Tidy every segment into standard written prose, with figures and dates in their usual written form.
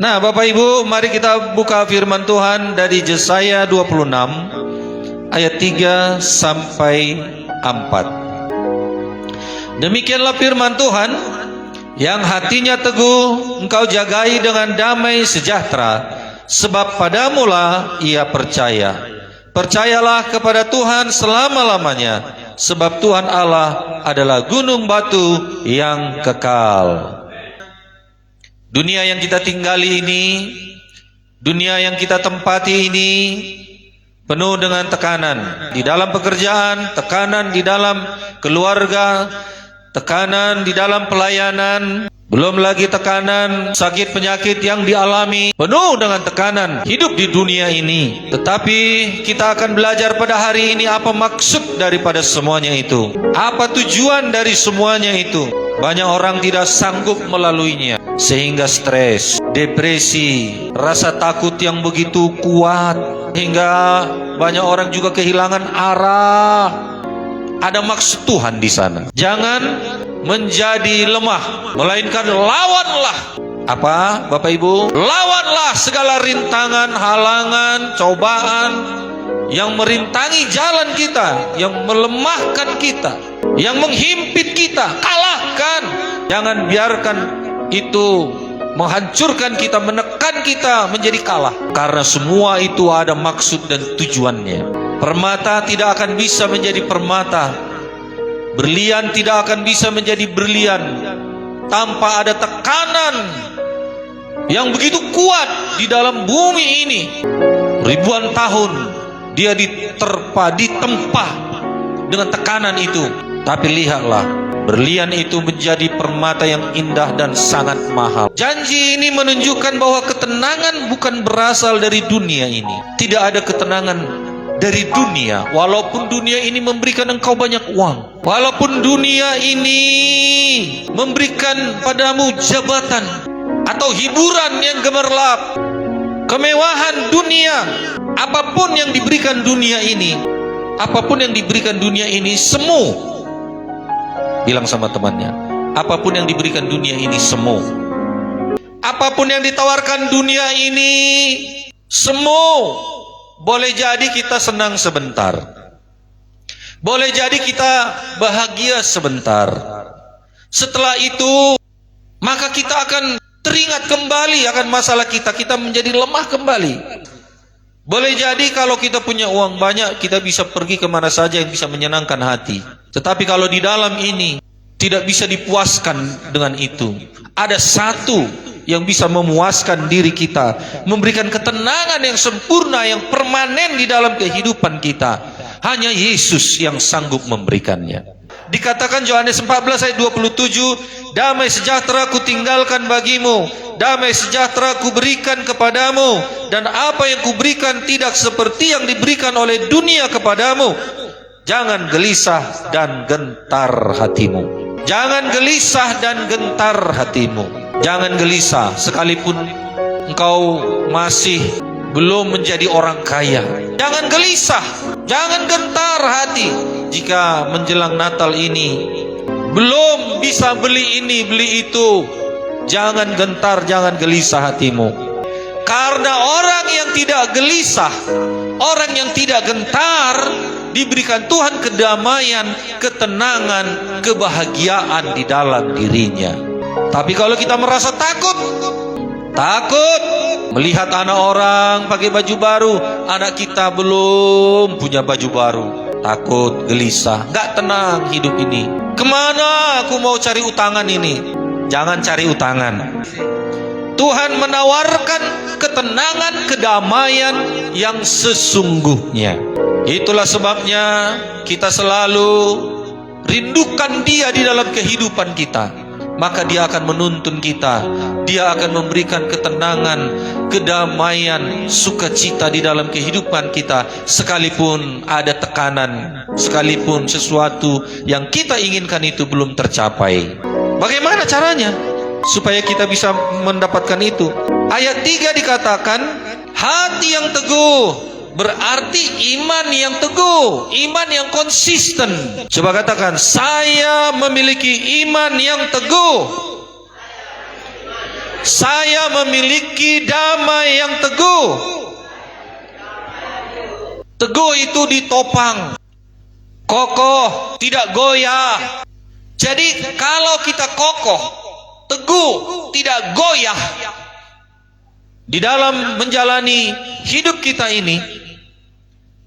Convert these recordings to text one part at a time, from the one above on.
Nah, Bapak Ibu, mari kita buka firman Tuhan dari Yesaya 26 ayat 3 sampai 4. Demikianlah firman Tuhan, yang hatinya teguh engkau jagai dengan damai sejahtera, sebab padamulah ia percaya. Percayalah kepada Tuhan selama-lamanya, sebab Tuhan Allah adalah gunung batu yang kekal. Dunia yang kita tinggali ini, dunia yang kita tempati ini, penuh dengan tekanan. Di dalam pekerjaan, tekanan di dalam keluarga, tekanan di dalam pelayanan, belum lagi tekanan sakit penyakit yang dialami. Penuh dengan tekanan hidup di dunia ini. Tetapi kita akan belajar pada hari ini apa maksud daripada semuanya itu, apa tujuan dari semuanya itu. Banyak orang tidak sanggup melaluinya, sehingga stres, depresi, rasa takut yang begitu kuat, hingga banyak orang juga kehilangan arah. Ada maksud Tuhan di sana. Jangan menjadi lemah, melainkan lawanlah. Apa, Bapak Ibu? Lawanlah segala rintangan, halangan, cobaan yang merintangi jalan kita, yang melemahkan kita, yang menghimpit kita. Kalahkan. Jangan biarkan itu menghancurkan kita, menekan kita menjadi kalah. Karena semua itu ada maksud dan tujuannya. Permata tidak akan bisa menjadi permata, berlian tidak akan bisa menjadi berlian tanpa ada tekanan yang begitu kuat di dalam bumi ini. Ribuan tahun dia ditempa dengan tekanan itu. Tapi lihatlah, berlian itu menjadi permata yang indah dan sangat mahal. Janji ini menunjukkan bahwa ketenangan bukan berasal dari dunia ini. Tidak ada ketenangan dari dunia. Walaupun dunia ini memberikan engkau banyak uang, walaupun dunia ini memberikan padamu jabatan atau hiburan yang gemerlap, kemewahan dunia, apapun yang diberikan dunia ini, apapun yang diberikan dunia ini semu. Bilang sama temannya, apapun yang diberikan dunia ini semu. Apapun yang ditawarkan dunia ini semu. Boleh jadi kita senang sebentar, boleh jadi kita bahagia sebentar. Setelah itu maka kita akan teringat kembali akan masalah kita, kita menjadi lemah kembali. Boleh jadi kalau kita punya uang banyak, kita bisa pergi kemana saja yang bisa menyenangkan hati. Tetapi kalau di dalam ini tidak bisa dipuaskan dengan itu, ada satu yang bisa memuaskan diri kita, memberikan ketenangan yang sempurna, yang permanen di dalam kehidupan kita. Hanya Yesus yang sanggup memberikannya. Dikatakan Yohanes 14 ayat 27, damai sejahtera ku tinggalkan bagimu, damai sejahtera ku berikan kepadamu, dan apa yang ku berikan tidak seperti yang diberikan oleh dunia kepadamu. Jangan gelisah dan gentar hatimu. Jangan gelisah dan gentar hatimu. Jangan gelisah sekalipun engkau masih belum menjadi orang kaya. Jangan gelisah, jangan gentar hati jika menjelang Natal ini belum bisa beli ini, beli itu. Jangan gentar, jangan gelisah hatimu. Karena orang yang tidak gelisah, orang yang tidak gentar, diberikan Tuhan kedamaian, ketenangan, kebahagiaan di dalam dirinya. Tapi kalau kita merasa takut melihat anak orang pakai baju baru, anak kita belum punya baju baru, takut, gelisah, gak tenang hidup ini. Kemana aku mau cari utangan ini? Jangan cari utangan. Tuhan menawarkan ketenangan, kedamaian yang sesungguhnya. Itulah sebabnya kita selalu rindukan Dia di dalam kehidupan kita. Maka Dia akan menuntun kita, Dia akan memberikan ketenangan, kedamaian, sukacita di dalam kehidupan kita. Sekalipun ada tekanan, sekalipun sesuatu yang kita inginkan itu belum tercapai. Bagaimana caranya supaya kita bisa mendapatkan itu? Ayat 3 dikatakan, hati yang teguh. Berarti iman yang teguh, iman yang konsisten. Coba katakan, saya memiliki iman yang teguh. Saya memiliki damai yang teguh. Teguh itu ditopang, kokoh, tidak goyah. Jadi kalau kita kokoh, teguh, tidak goyah di dalam menjalani hidup kita ini,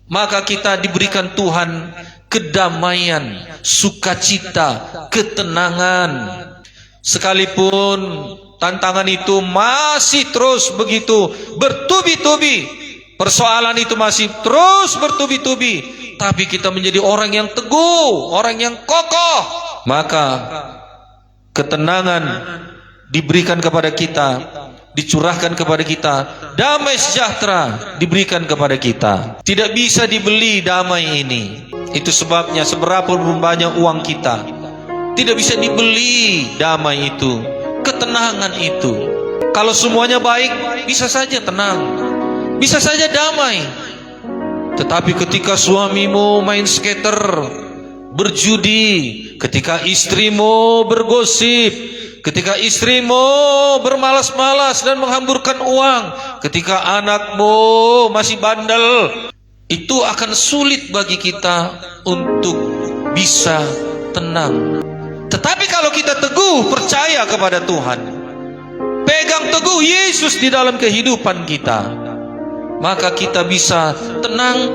maka kita diberikan Tuhan kedamaian, sukacita, ketenangan. Sekalipun tantangan itu masih terus begitu bertubi-tubi, persoalan itu masih terus bertubi-tubi, tapi kita menjadi orang yang teguh, orang yang kokoh, maka ketenangan diberikan kepada kita, dicurahkan kepada kita, damai sejahtera diberikan kepada kita. Tidak bisa dibeli damai ini. Itu sebabnya seberapa banyak uang kita, tidak bisa dibeli damai itu, ketenangan itu. Kalau semuanya baik, bisa saja tenang, bisa saja damai. Tetapi ketika suamimu main skater, berjudi, ketika istrimu bergosip, ketika istrimu bermalas-malas dan menghamburkan uang, ketika anakmu masih bandel, itu akan sulit bagi kita untuk bisa tenang. Tetapi kalau kita teguh percaya kepada Tuhan, pegang teguh Yesus di dalam kehidupan kita, maka kita bisa tenang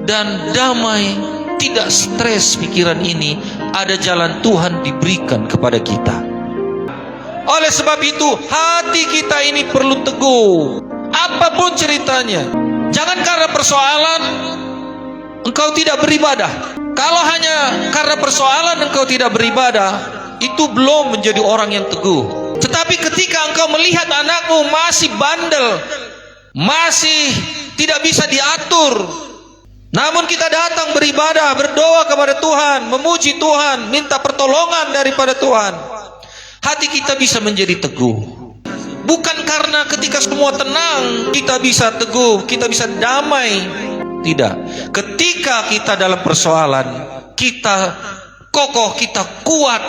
dan damai, tidak stres pikiran ini. Ada jalan Tuhan diberikan kepada kita. Oleh sebab itu, hati kita ini perlu teguh, apapun ceritanya. Jangan karena persoalan engkau tidak beribadah. Kalau hanya karena persoalan engkau tidak beribadah, itu belum menjadi orang yang teguh. Tetapi ketika engkau melihat anakmu masih bandel, masih tidak bisa diatur, namun kita datang beribadah, berdoa kepada Tuhan, memuji Tuhan, minta pertolongan daripada Tuhan, hati kita bisa menjadi teguh. Bukan karena ketika semua tenang kita bisa teguh, kita bisa damai. Tidak. Ketika kita dalam persoalan, kita kokoh, kita kuat,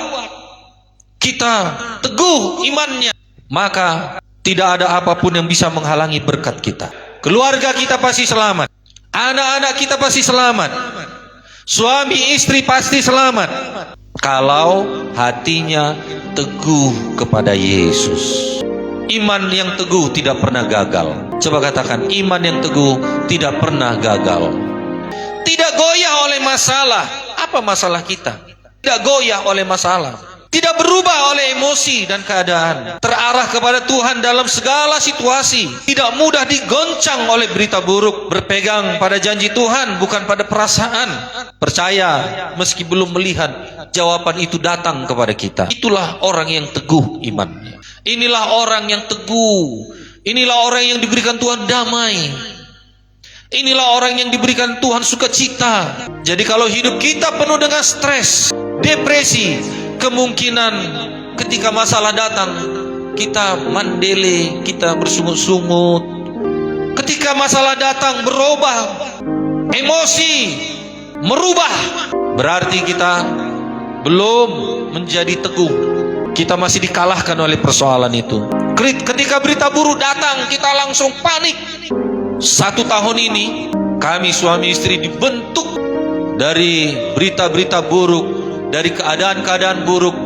kita teguh imannya, maka tidak ada apapun yang bisa menghalangi berkat kita. Keluarga kita pasti selamat, anak-anak kita pasti selamat, suami istri pasti selamat, kalau hatinya teguh kepada Yesus. Iman yang teguh tidak pernah gagal. Coba katakan, iman yang teguh tidak pernah gagal. Tidak goyah oleh masalah. Apa masalah kita? Tidak goyah oleh masalah, tidak berubah oleh emosi dan keadaan. Terarah kepada Tuhan dalam segala situasi, tidak mudah digoncang oleh berita buruk. Berpegang pada janji Tuhan, bukan pada perasaan. Percaya meski belum melihat, jawaban itu datang kepada kita. Itulah orang yang teguh imannya. Inilah orang yang teguh. Inilah orang yang diberikan Tuhan damai. Inilah orang yang diberikan Tuhan sukacita. Jadi kalau hidup kita penuh dengan stres, depresi, kemungkinan ketika masalah datang kita mandele, kita bersungut-sungut. Ketika masalah datang berubah, emosi merubah, berarti kita belum menjadi teguh. Kita masih dikalahkan oleh persoalan itu. Ketika berita buruk datang, kita langsung panik. 1 tahun ini kami suami istri dibentuk dari berita-berita buruk, dari keadaan-keadaan buruk,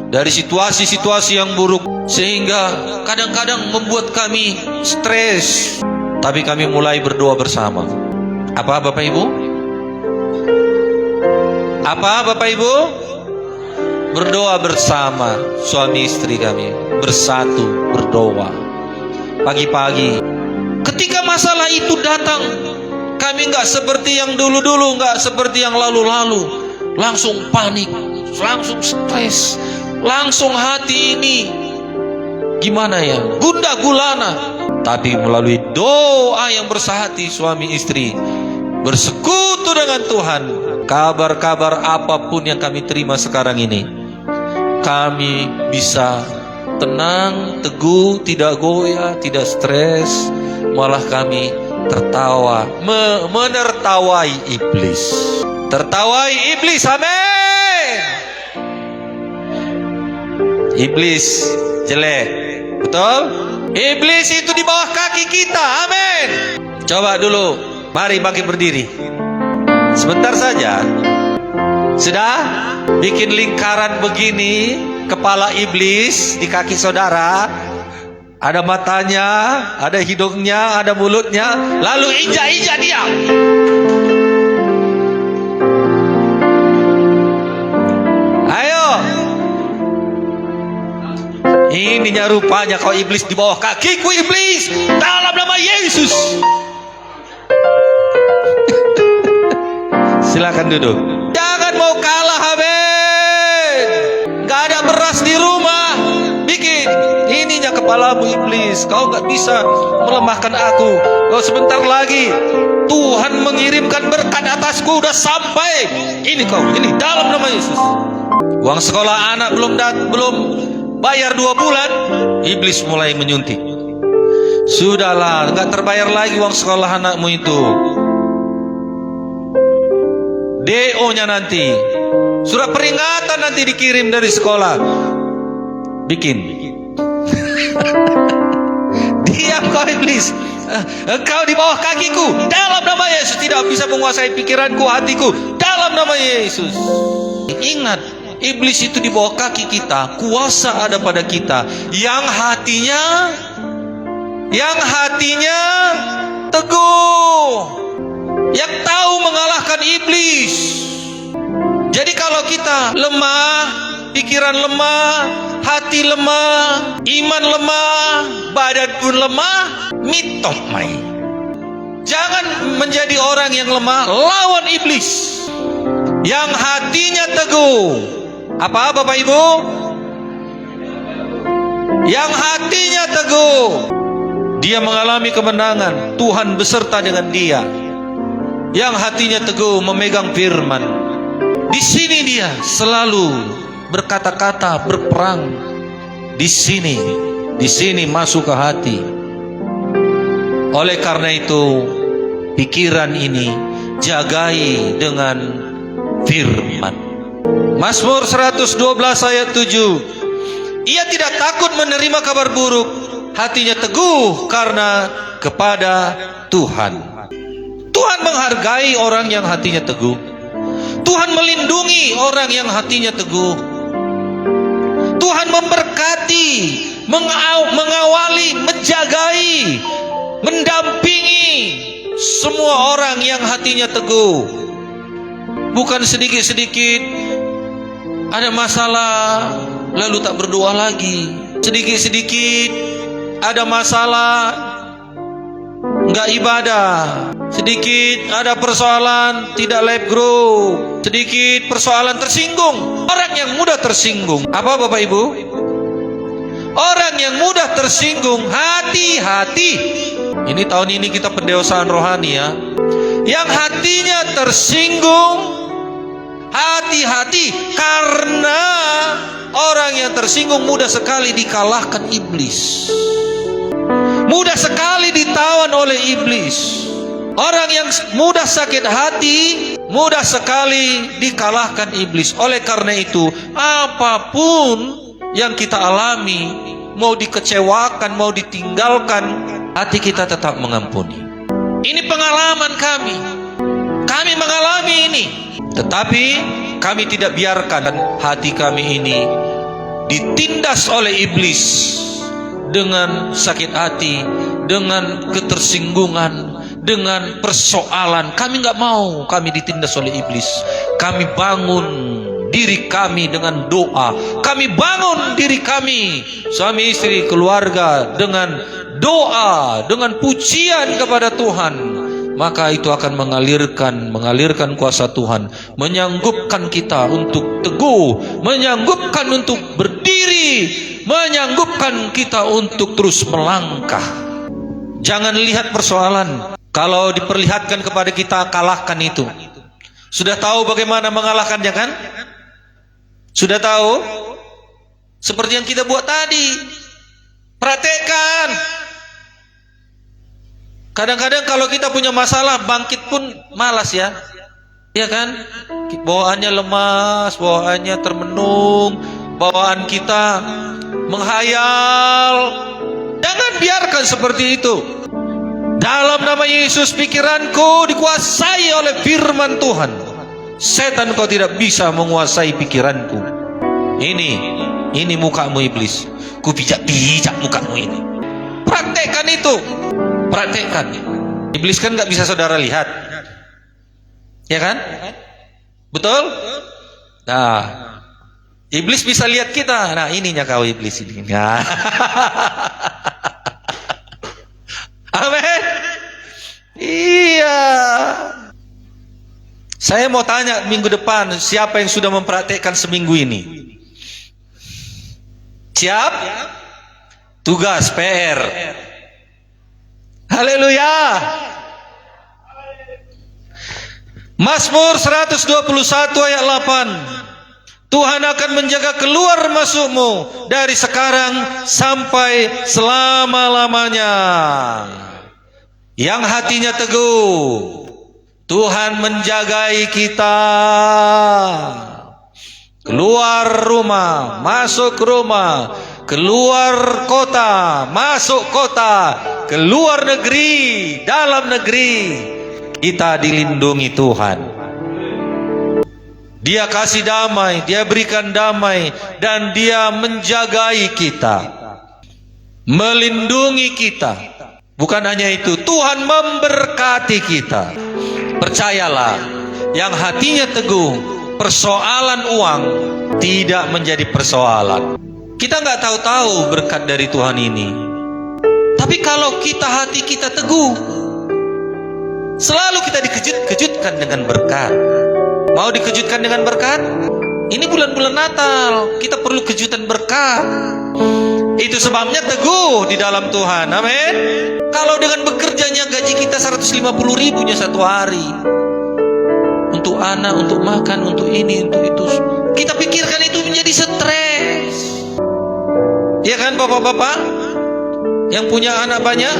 dari situasi-situasi yang buruk, sehingga kadang-kadang membuat kami stres. Tapi kami mulai berdoa bersama. Apa Bapak Ibu? Apa Bapak Ibu? Berdoa bersama suami istri kami, bersatu berdoa pagi-pagi. Ketika masalah itu datang, kami nggak seperti yang dulu-dulu, nggak seperti yang lalu-lalu, langsung panik, langsung stres, langsung hati ini gimana ya, gundah gulana. Tapi melalui doa yang bersahati suami istri, bersekutu dengan Tuhan, kabar-kabar apapun yang kami terima sekarang ini, kami bisa tenang, teguh, tidak goyah, tidak stres. Malah kami tertawa, menertawai iblis. Tertawai iblis, amin. Iblis jelek, Betul? Iblis itu di bawah kaki kita. Amin. Coba dulu, mari bangkit berdiri. Sebentar saja. Sudah? Bikin lingkaran begini, kepala iblis di kaki saudara. Ada matanya, ada hidungnya, ada mulutnya. Lalu injak-injak dia. Ayo. Ininya rupanya kau iblis di bawah kakiku iblis. Dalam nama Yesus. Silakan duduk. Jangan mau kalah, amin. Gak ada beras di rumah. Bikin. Ininya kepalamu iblis. Kau gak bisa melemahkan aku. Oh, sebentar lagi Tuhan mengirimkan berkat atasku. Udah sampai. Ini kau. Ini dalam nama Yesus. Uang sekolah anak belum bayar 2 bulan, iblis mulai menyuntik. Sudahlah, nggak terbayar lagi uang sekolah anakmu itu. DO-nya nanti, surat peringatan nanti dikirim dari sekolah. Bikin. Diam kau iblis. Engkau di bawah kakiku. Dalam nama Yesus, tidak bisa menguasai pikiranku, hatiku. Dalam nama Yesus. Ingat, iblis itu di bawah kaki kita. Kuasa ada pada kita. Yang hatinya teguh, yang tahu mengalahkan iblis. Jadi kalau kita lemah, pikiran lemah, hati lemah, iman lemah, badan pun lemah, mitomai. Jangan menjadi orang yang lemah, lawan iblis. Yang hatinya teguh. Apa Bapak Ibu? Yang hatinya teguh, dia mengalami kemenangan. Tuhan beserta dengan dia. Yang hatinya teguh memegang firman. Di sini dia selalu berkata-kata, berperang. Di sini masuk ke hati. Oleh karena itu, pikiran ini jagai dengan firman. Mazmur 112 ayat 7. Ia tidak takut menerima kabar buruk, hatinya teguh karena kepada Tuhan. Tuhan menghargai orang yang hatinya teguh. Tuhan melindungi orang yang hatinya teguh. Tuhan memberkati, mengawali, menjagai, mendampingi semua orang yang hatinya teguh. Bukan sedikit-sedikit ada masalah lalu tak berdoa lagi. Sedikit-sedikit ada masalah enggak ibadah. Sedikit ada persoalan tidak live group. Sedikit persoalan tersinggung. Orang yang mudah tersinggung. Apa Bapak Ibu? Orang yang mudah tersinggung, hati-hati. Ini tahun ini kita pendewasaan rohani ya. Yang hatinya tersinggung, hati-hati, karena orang yang tersinggung mudah sekali dikalahkan iblis. Mudah sekali ditawan oleh iblis. Orang yang mudah sakit hati, mudah sekali dikalahkan iblis. Oleh karena itu, apapun yang kita alami, mau dikecewakan, mau ditinggalkan, hati kita tetap mengampuni. Ini pengalaman kami. Kami mengalami ini. Tetapi kami tidak biarkan hati kami ini ditindas oleh iblis dengan sakit hati, dengan ketersinggungan, dengan persoalan. Kami nggak mau kami ditindas oleh iblis. Kami bangun diri kami dengan doa. Kami bangun diri kami, suami istri, keluarga, dengan doa, dengan pujian kepada Tuhan. Maka itu akan mengalirkan kuasa Tuhan, menyanggupkan kita untuk teguh, menyanggupkan untuk berdiri, menyanggupkan kita untuk terus melangkah. Jangan lihat persoalan. Kalau diperlihatkan kepada kita, kalahkan itu. Sudah tahu bagaimana mengalahkannya kan? Sudah tahu? Seperti yang kita buat tadi. Praktekkan. Kadang-kadang kalau kita punya masalah, bangkit pun malas ya. Ya kan? Bawaannya lemas, bawaannya termenung, bawaan kita menghayal. Jangan biarkan seperti itu. Dalam nama Yesus, pikiranku dikuasai oleh firman Tuhan. Setan, kau tidak bisa menguasai pikiranku. Ini mukamu iblis. Ku pijak-pijak mukamu ini. Praktekkan itu. Praktekkan. Iblis kan gak bisa saudara lihat. Ya kan? Betul? Nah, iblis bisa lihat kita. Nah, ininya kau iblis ini. Nah. Amin. Iya. Saya mau tanya minggu depan, siapa yang sudah mempraktekkan seminggu ini? Siap? Tugas PR. Haleluya. Mazmur 121 ayat 8. Tuhan akan menjaga keluar masukmu dari sekarang sampai selama-lamanya. Yang hatinya teguh, Tuhan menjagai kita. Keluar rumah, masuk rumah, keluar kota, masuk kota, keluar negeri, dalam negeri, kita dilindungi Tuhan. Dia kasih damai, Dia berikan damai, dan Dia menjagai kita, melindungi kita. Bukan hanya itu, Tuhan memberkati kita. Percayalah, yang hatinya teguh, persoalan uang tidak menjadi persoalan. Kita nggak tahu-tahu berkat dari Tuhan ini. Tapi kalau hati kita teguh, selalu kita dikejut-kejutkan dengan berkat. Mau dikejutkan dengan berkat? Ini bulan-bulan Natal, kita perlu kejutan berkat. Itu sebabnya teguh di dalam Tuhan. Amin. Kalau dengan bekerjanya gaji kita 150.000-nya satu hari, untuk anak, untuk makan, untuk ini, untuk itu, kita pikirkan itu menjadi stres. Ya kan bapak-bapak yang punya anak banyak?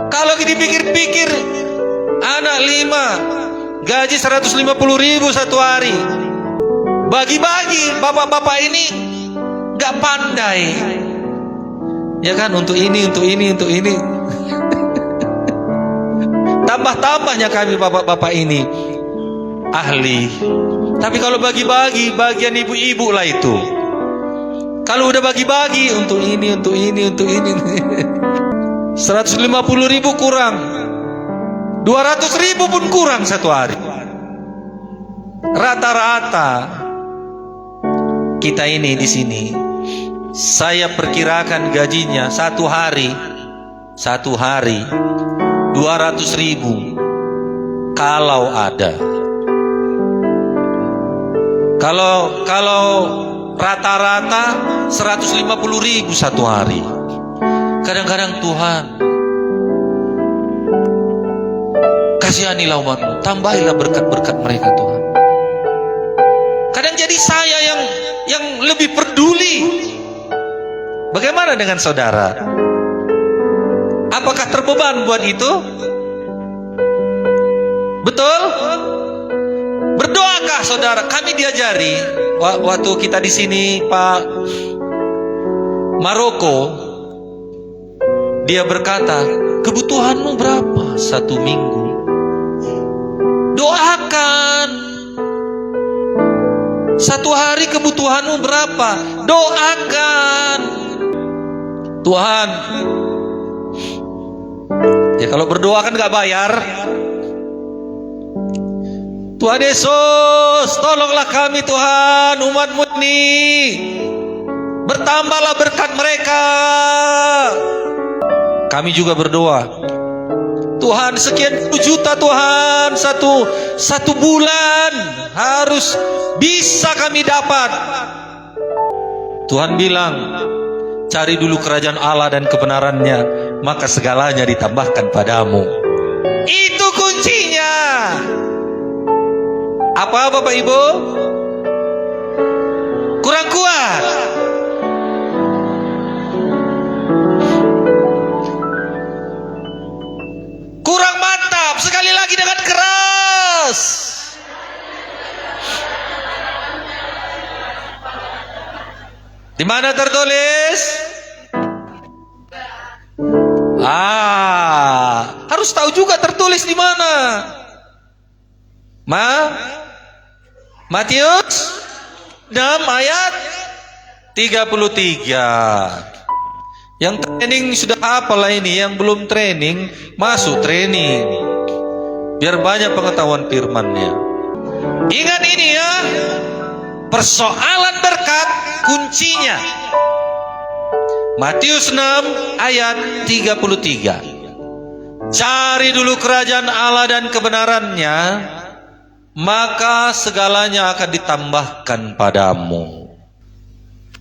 Kalau kita pikir-pikir, anak 5, gaji 150.000 satu hari, bagi-bagi, bapak-bapak ini gak pandai. Ya kan, untuk ini, untuk ini, untuk ini. Tambah-tambahnya kami bapak-bapak ini ahli. Tapi kalau bagi-bagi, bagian ibu-ibu lah itu. Kalau udah bagi-bagi, untuk ini, untuk ini, untuk ini. 150.000 kurang, 200.000 pun kurang satu hari. Rata-rata kita ini di sini, saya perkirakan gajinya satu hari 200.000 kalau ada. Kalau rata-rata 150.000 satu hari. Kadang-kadang Tuhan, kasihanilah umatmu, tambahilah berkat-berkat mereka Tuhan. Kadang jadi saya yang lebih peduli. Bagaimana dengan saudara? Apakah terbeban buat itu? Betul? Berdoakah saudara? Kami diajari waktu kita di sini Pak Maroko, dia berkata, kebutuhanmu berapa satu minggu? Doakan. Satu hari kebutuhanmu berapa? Doakan. Tuhan, ya kalau berdoa kan gak bayar. Tuhan Yesus, tolonglah kami Tuhan, umat-Mu ini. Bertambahlah berkat mereka. Kami juga berdoa, Tuhan, sekian juta Tuhan, satu bulan harus bisa kami dapat. Tuhan bilang, cari dulu kerajaan Allah dan kebenarannya, maka segalanya ditambahkan padamu. Itu kuncinya. Apa Bapak Ibu? Kurang kuat? Kurang mantap? Sekali lagi dengan keras. Di mana tertulis? Harus tahu juga tertulis di mana. Matius 6 ayat 33. Yang training sudah hafal lah ini, yang belum training masuk training. Biar banyak pengetahuan firman-Nya. Ingat ini ya. Persoalan berkat kuncinya. Matius 6 ayat 33. Cari dulu kerajaan Allah dan kebenarannya, maka segalanya akan ditambahkan padamu.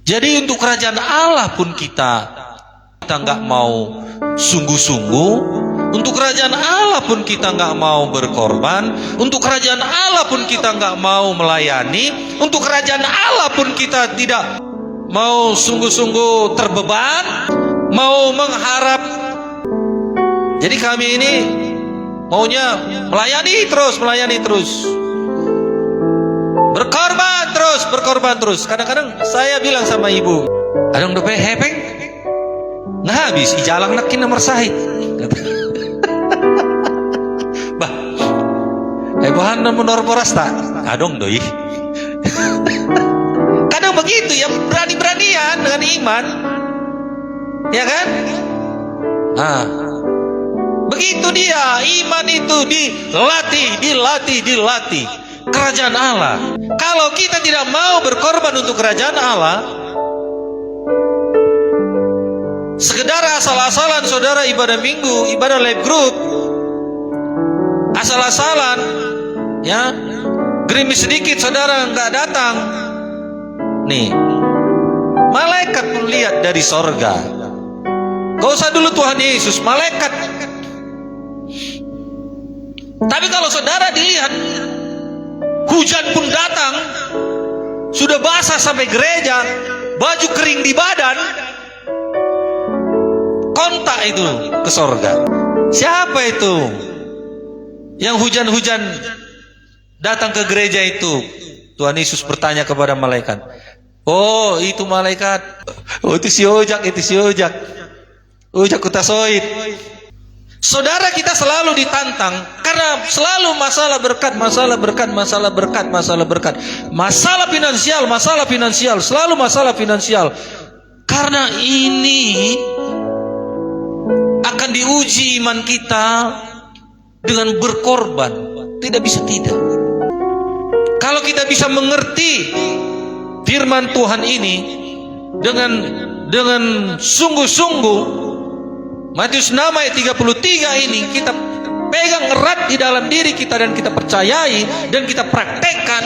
Jadi untuk kerajaan Allah pun kita nggak mau sungguh-sungguh. Untuk kerajaan Allah pun kita nggak mau berkorban. Untuk kerajaan Allah pun kita nggak mau melayani. Untuk kerajaan Allah pun kita tidak mau sungguh-sungguh terbeban, mau mengharap. Jadi kami ini maunya melayani terus. Berkorban terus. Kadang-kadang saya bilang sama ibu, adang dope hepeng, nah habis ijalang nakin nomor sahid. Bah, hebohan menor boras tak? Adong doi. Kadang begitu ya, berani-beranian dengan iman, ya kan? Begitu dia, iman itu dilatih. Kerajaan Allah. Kalau kita tidak mau berkorban untuk kerajaan Allah, sekedar asal-asalan saudara ibadah minggu, ibadah live group, asal-asalan, ya, gerimis sedikit saudara nggak datang, nih, malaikat pun lihat dari sorga. Gak usah dulu Tuhan Yesus, malaikat. Tapi kalau saudara dilihat, hujan pun datang, sudah basah sampai gereja, baju kering di badan, kontak itu ke sorga. Siapa itu yang hujan-hujan datang ke gereja itu? Tuhan Yesus bertanya kepada malaikat. Oh, itu malaikat. Oh, itu si ojak. Ojak kutasoid. Saudara, kita selalu ditantang karena selalu masalah berkat. Masalah finansial, selalu masalah finansial. Karena ini akan diuji iman kita dengan berkorban. Tidak bisa tidak. Kalau kita bisa mengerti firman Tuhan ini dengan sungguh-sungguh, Matius 6 ayat 33 ini kita pegang erat di dalam diri kita dan kita percayai dan kita praktekkan,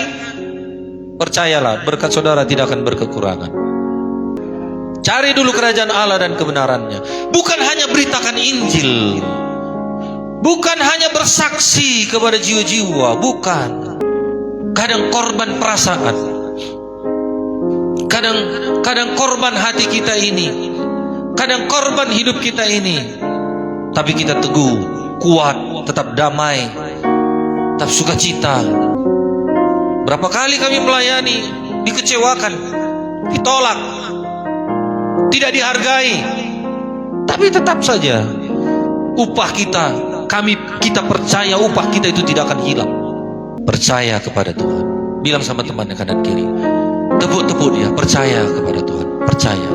percayalah berkat saudara tidak akan berkekurangan. Cari dulu kerajaan Allah dan kebenarannya. Bukan hanya beritakan Injil, bukan hanya bersaksi kepada jiwa-jiwa, bukan. Kadang korban perasaan, kadang korban hati kita ini, kadang korban hidup kita ini. Tapi kita teguh, kuat, tetap damai, tetap sukacita. Berapa kali kami melayani, dikecewakan, ditolak, tidak dihargai, tapi tetap saja upah kita percaya upah kita itu tidak akan hilang. Percaya kepada Tuhan. Bilang sama temannya kanan kiri, tepuk dia, percaya kepada Tuhan, percaya.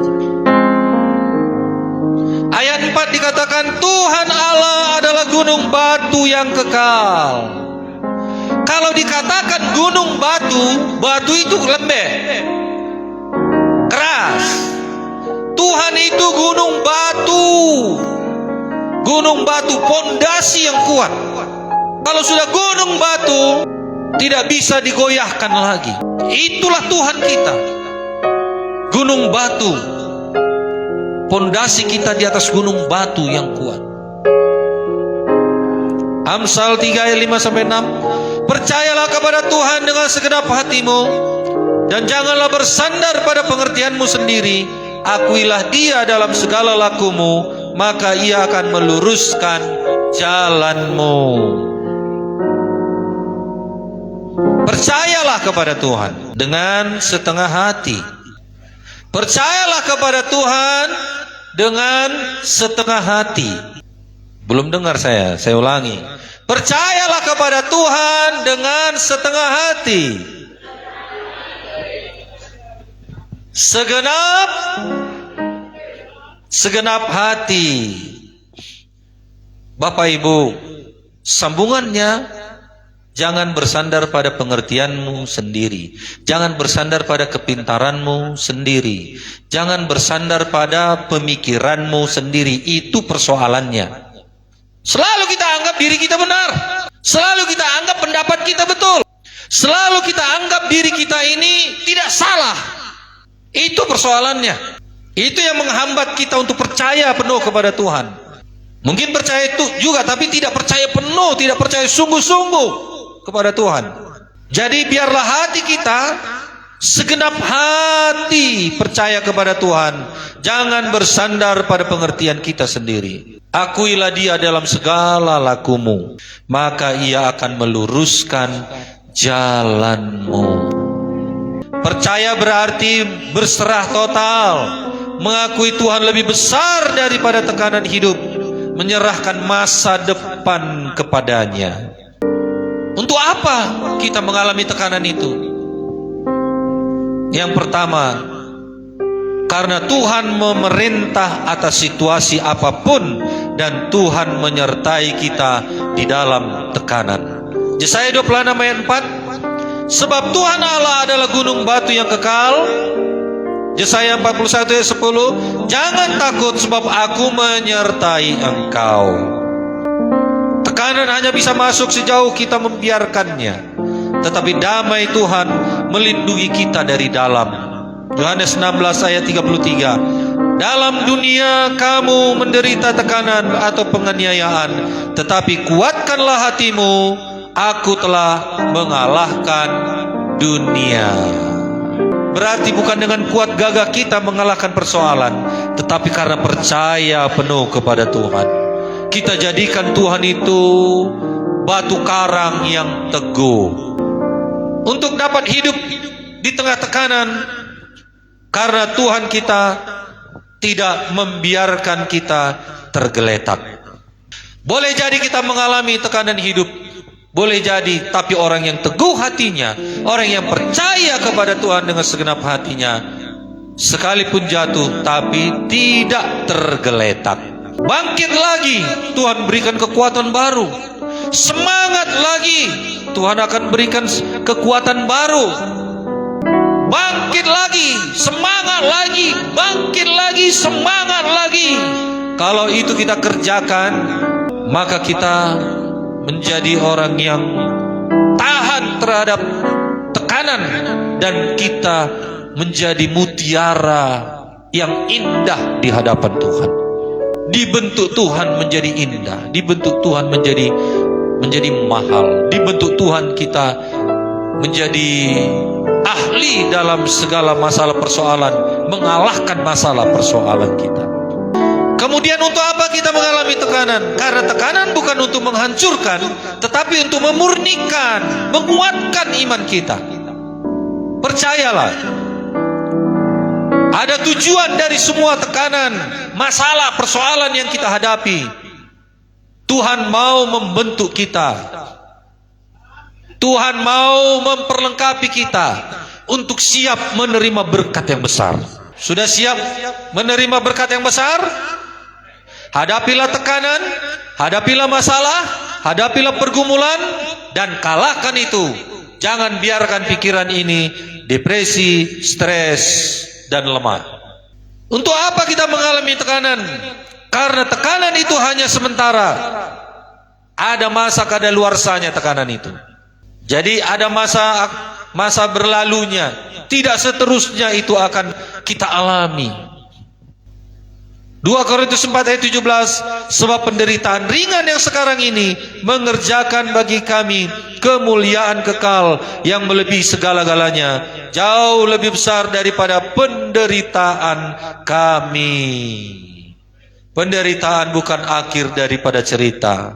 Ayat 4 dikatakan Tuhan Allah adalah gunung batu yang kekal. Kalau dikatakan gunung batu itu lembek, keras. Tuhan itu gunung batu, pondasi yang kuat. Kalau sudah gunung batu, tidak bisa digoyahkan lagi. Itulah Tuhan kita, gunung batu. Pondasi kita di atas gunung batu yang kuat. Amsal 3 ayat 5-6. Percayalah kepada Tuhan dengan segenap hatimu, dan janganlah bersandar pada pengertianmu sendiri. Akuilah Dia dalam segala lakumu, maka Ia akan meluruskan jalanmu. Percayalah kepada Tuhan dengan setengah hati. Percayalah kepada Tuhan dengan setengah hati. Belum dengar saya ulangi. Percayalah kepada Tuhan dengan setengah hati. Segenap hati. Bapak Ibu, sambungannya, jangan bersandar pada pengertianmu sendiri. Jangan bersandar pada kepintaranmu sendiri. Jangan bersandar pada pemikiranmu sendiri. Itu persoalannya. Selalu kita anggap diri kita benar. Selalu kita anggap pendapat kita betul. Selalu kita anggap diri kita ini tidak salah. Itu persoalannya. Itu yang menghambat kita untuk percaya penuh kepada Tuhan. Mungkin percaya itu juga, tapi tidak percaya penuh, tidak percaya sungguh-sungguh kepada Tuhan. Jadi biarlah hati kita segenap hati percaya kepada Tuhan. Jangan bersandar pada pengertian kita sendiri. Akuilah Dia dalam segala lakumu, maka Ia akan meluruskan jalanmu. Percaya berarti berserah total, mengakui Tuhan lebih besar daripada tekanan hidup, menyerahkan masa depan kepadanya. Untuk apa kita mengalami tekanan itu? Yang pertama, karena Tuhan memerintah atas situasi apapun dan Tuhan menyertai kita di dalam tekanan. Yesaya 26 ayat 4, sebab Tuhan Allah adalah gunung batu yang kekal. Yesaya 41 ayat 10, jangan takut sebab aku menyertai engkau. Tekanan hanya bisa masuk sejauh kita membiarkannya, tetapi damai Tuhan melindungi kita dari dalam. Yohanes 16 ayat 33, dalam dunia kamu menderita tekanan atau penganiayaan, tetapi kuatkanlah hatimu, aku telah mengalahkan dunia. Berarti bukan dengan kuat gagah kita mengalahkan persoalan, tetapi karena percaya penuh kepada Tuhan. Kita jadikan Tuhan itu batu karang yang teguh untuk dapat hidup di tengah tekanan, karena Tuhan kita tidak membiarkan kita tergeletak. Boleh jadi kita mengalami tekanan hidup, boleh jadi, tapi orang yang teguh hatinya, orang yang percaya kepada Tuhan dengan segenap hatinya, sekalipun jatuh tapi tidak tergeletak. Bangkit lagi, Tuhan berikan kekuatan baru. Semangat lagi, Tuhan akan berikan kekuatan baru. Bangkit lagi, semangat lagi, bangkit lagi, semangat lagi. Kalau itu kita kerjakan, maka kita menjadi orang yang tahan terhadap tekanan, dan kita menjadi mutiara yang indah di hadapan Tuhan. Dibentuk Tuhan menjadi indah, dibentuk Tuhan menjadi mahal, dibentuk Tuhan kita menjadi ahli dalam segala masalah persoalan, mengalahkan masalah persoalan kita. Kemudian untuk apa kita mengalami tekanan? Karena tekanan bukan untuk menghancurkan, tetapi untuk memurnikan, menguatkan iman kita. Percayalah, ada tujuan dari semua tekanan, masalah, persoalan yang kita hadapi. Tuhan mau membentuk kita. Tuhan mau memperlengkapi kita untuk siap menerima berkat yang besar. Sudah siap menerima berkat yang besar? Hadapilah tekanan, hadapilah masalah, hadapilah pergumulan, dan kalahkan itu. Jangan biarkan pikiran ini depresi, stres, dan lemah. Untuk apa kita mengalami tekanan? Karena tekanan itu hanya sementara. Ada masa kadaluarsanya tekanan itu. Jadi ada masa berlalunya. Tidak seterusnya itu akan kita alami. 2 Korintus 4 ayat 17, sebab penderitaan ringan yang sekarang ini mengerjakan bagi kami kemuliaan kekal yang melebihi segala-galanya, jauh lebih besar daripada penderitaan kami. Penderitaan bukan akhir daripada cerita.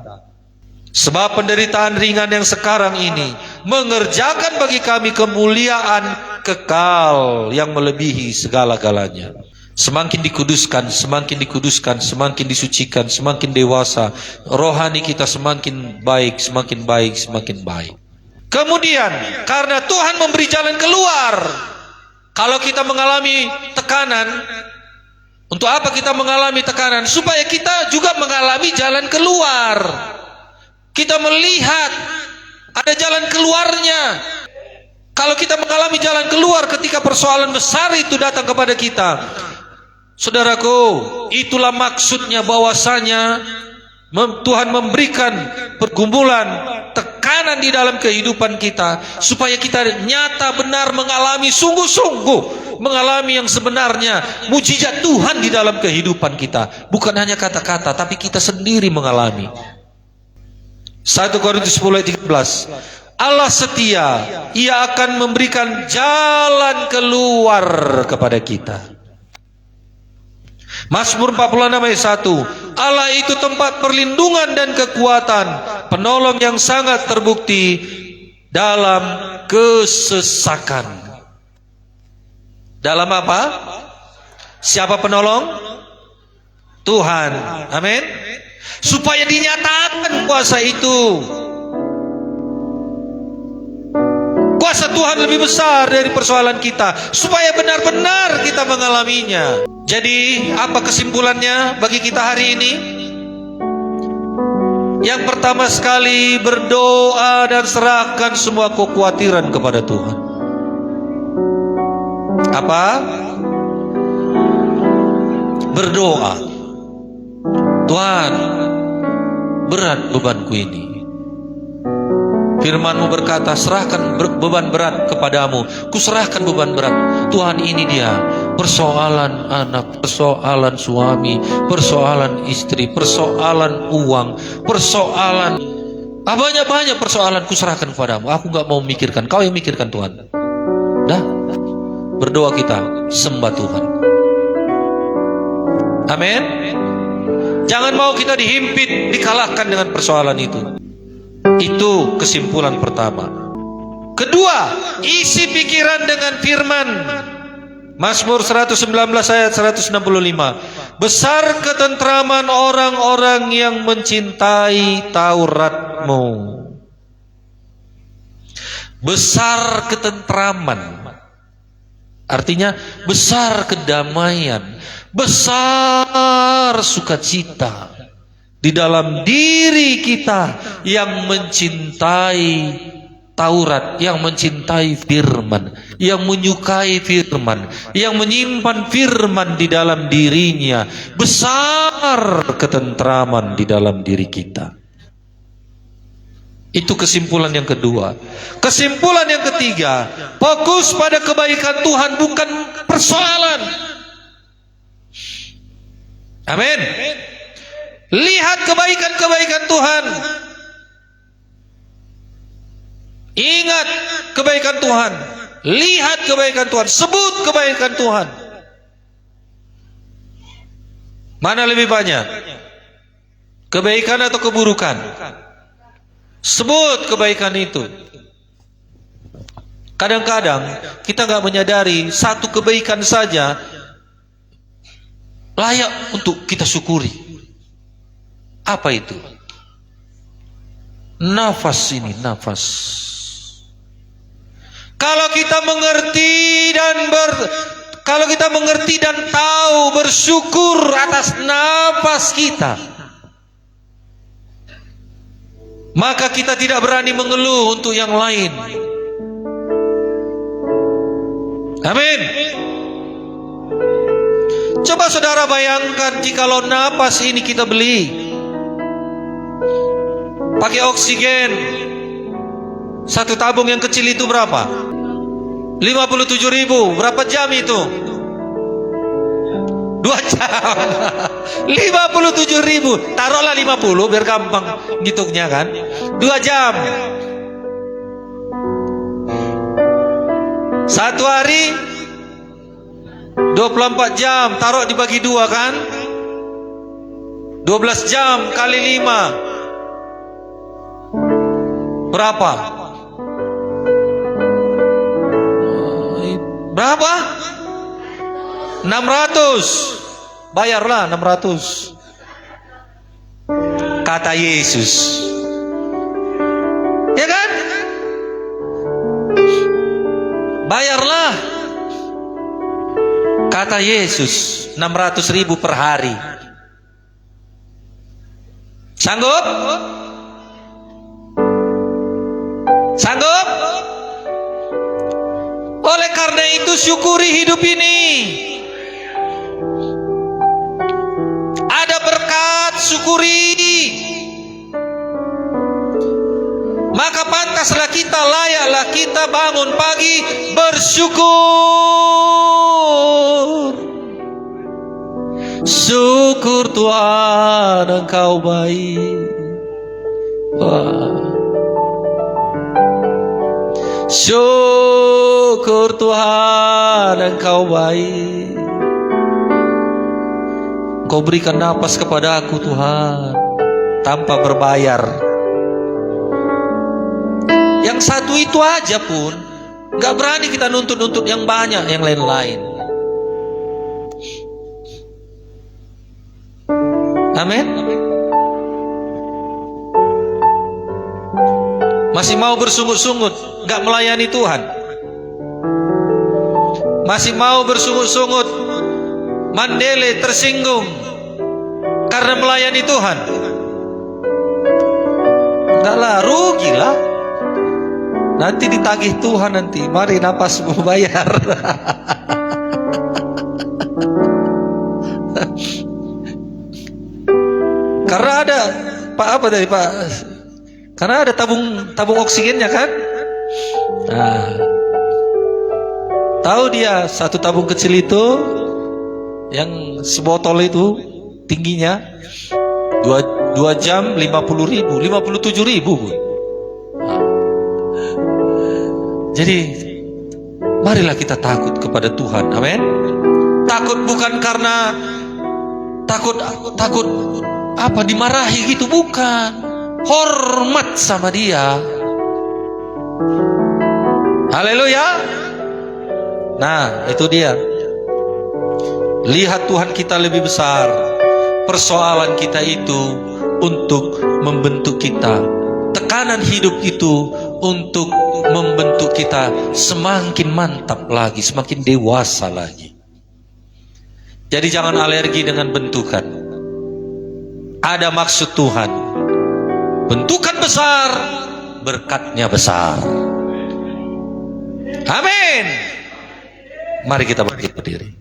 Sebab penderitaan ringan yang sekarang ini mengerjakan bagi kami kemuliaan kekal yang melebihi segala-galanya. Semakin dikuduskan, semakin dikuduskan, semakin disucikan, semakin dewasa, rohani kita semakin baik, semakin baik, semakin baik. Kemudian, karena Tuhan memberi jalan keluar, kalau kita mengalami tekanan, untuk apa kita mengalami tekanan? Supaya kita juga mengalami jalan keluar. Kita melihat ada jalan keluarnya. Kalau kita mengalami jalan keluar ketika persoalan besar itu datang kepada kita, saudaraku, itulah maksudnya bahwasanya Tuhan memberikan pergumulan, tekanan di dalam kehidupan kita, supaya kita nyata benar mengalami sungguh-sungguh, mengalami yang sebenarnya mujizat Tuhan di dalam kehidupan kita. Bukan hanya kata-kata, tapi kita sendiri mengalami. 1 Korintus 10 ayat 13. Allah setia, Ia akan memberikan jalan keluar kepada kita. Mazmur 46 ayat 1. Allah itu tempat perlindungan dan kekuatan, penolong yang sangat terbukti dalam kesesakan. Dalam apa? Siapa penolong? Tuhan. Amin. Supaya dinyatakan kuasa itu. Kuasa Tuhan lebih besar dari persoalan kita, supaya benar-benar kita mengalaminya. Jadi, apa kesimpulannya bagi kita hari ini? Yang pertama sekali, berdoa dan serahkan semua kekhawatiran kepada Tuhan. Apa? Berdoa. Tuhan, berat bebanku ini. Firman-Mu berkata, serahkan beban berat kepadamu. Kuserahkan beban berat. Tuhan, ini dia persoalan anak, persoalan suami, persoalan istri, persoalan uang, persoalan banyak persoalan. Kuserahkan kepadamu. Aku gak mau memikirkan, Kau yang mikirkan Tuhan. Dah, berdoa kita, sembah Tuhan. Amin. Jangan mau kita dihimpit, dikalahkan dengan persoalan itu. Itu kesimpulan pertama. Kedua, isi pikiran dengan firman. Mazmur 119 ayat 165. Besar ketentraman orang-orang yang mencintai Taurat-Mu. Besar ketentraman, artinya besar kedamaian, besar sukacita di dalam diri kita yang mencintai Taurat, yang mencintai firman, yang menyukai firman, yang menyimpan firman di dalam dirinya. Besar ketentraman di dalam diri kita. Itu kesimpulan yang kedua. Kesimpulan yang ketiga, fokus pada kebaikan Tuhan, bukan persoalan. Amin. Lihat kebaikan-kebaikan Tuhan. Ingat kebaikan Tuhan. Lihat kebaikan Tuhan. Sebut kebaikan Tuhan. Mana lebih banyak? Kebaikan atau keburukan? Sebut kebaikan itu. Kadang-kadang kita nggak menyadari satu kebaikan saja layak untuk kita syukuri. Apa itu? Nafas ini, nafas. Kalau kita mengerti dan tahu, bersyukur atas nafas kita, maka kita tidak berani mengeluh untuk yang lain. Amin. Coba saudara bayangkan jikalau nafas ini kita beli, pakai oksigen, satu tabung yang kecil itu berapa? 57.000. Berapa jam itu? 2 jam. 57.000. Taruhlah 50 biar gampang ngitungnya kan. 2 jam. 1 hari 24 jam. Taruh dibagi 2 kan. 12 jam kali 5. Berapa? Berapa? 600. Bayarlah 600. Kata Yesus. Ya kan? Bayarlah. Kata Yesus, 600.000 per hari. Sanggup? Sanggup? Oleh karena itu syukuri hidup ini. Ada berkat, syukuri. Maka pantaslah kita, layaklah kita bangun pagi bersyukur. Syukur Tuhan, Engkau baik. Syukur Tuhan, Engkau baik. Engkau berikan napas kepada aku Tuhan tanpa berbayar. Yang satu itu aja pun gak berani kita nuntut-nuntut yang banyak, yang lain-lain. Amin. Masih mau bersungut-sungut gak melayani Tuhan? Masih mau bersungut-sungut, mandele, tersinggung karena melayani Tuhan? Enggak lah, rugilah. Nanti ditagih Tuhan nanti. Mari napasmu bayar. Karena ada karena ada tabung oksigennya kan? Nah, tahu dia satu tabung kecil itu yang sebotol itu tingginya 2 jam 50.000, 57.000. Jadi marilah kita takut kepada Tuhan. Amin. Takut bukan karena takut apa dimarahi gitu, bukan. Hormat sama Dia. Haleluya. Nah, itu dia. Lihat Tuhan kita lebih besar. Persoalan kita itu untuk membentuk kita. Tekanan hidup itu untuk membentuk kita semakin mantap lagi, semakin dewasa lagi. Jadi jangan alergi dengan bentukan. Ada maksud Tuhan. Bentukan besar, berkatnya besar. Amin. Mari kita berdiri.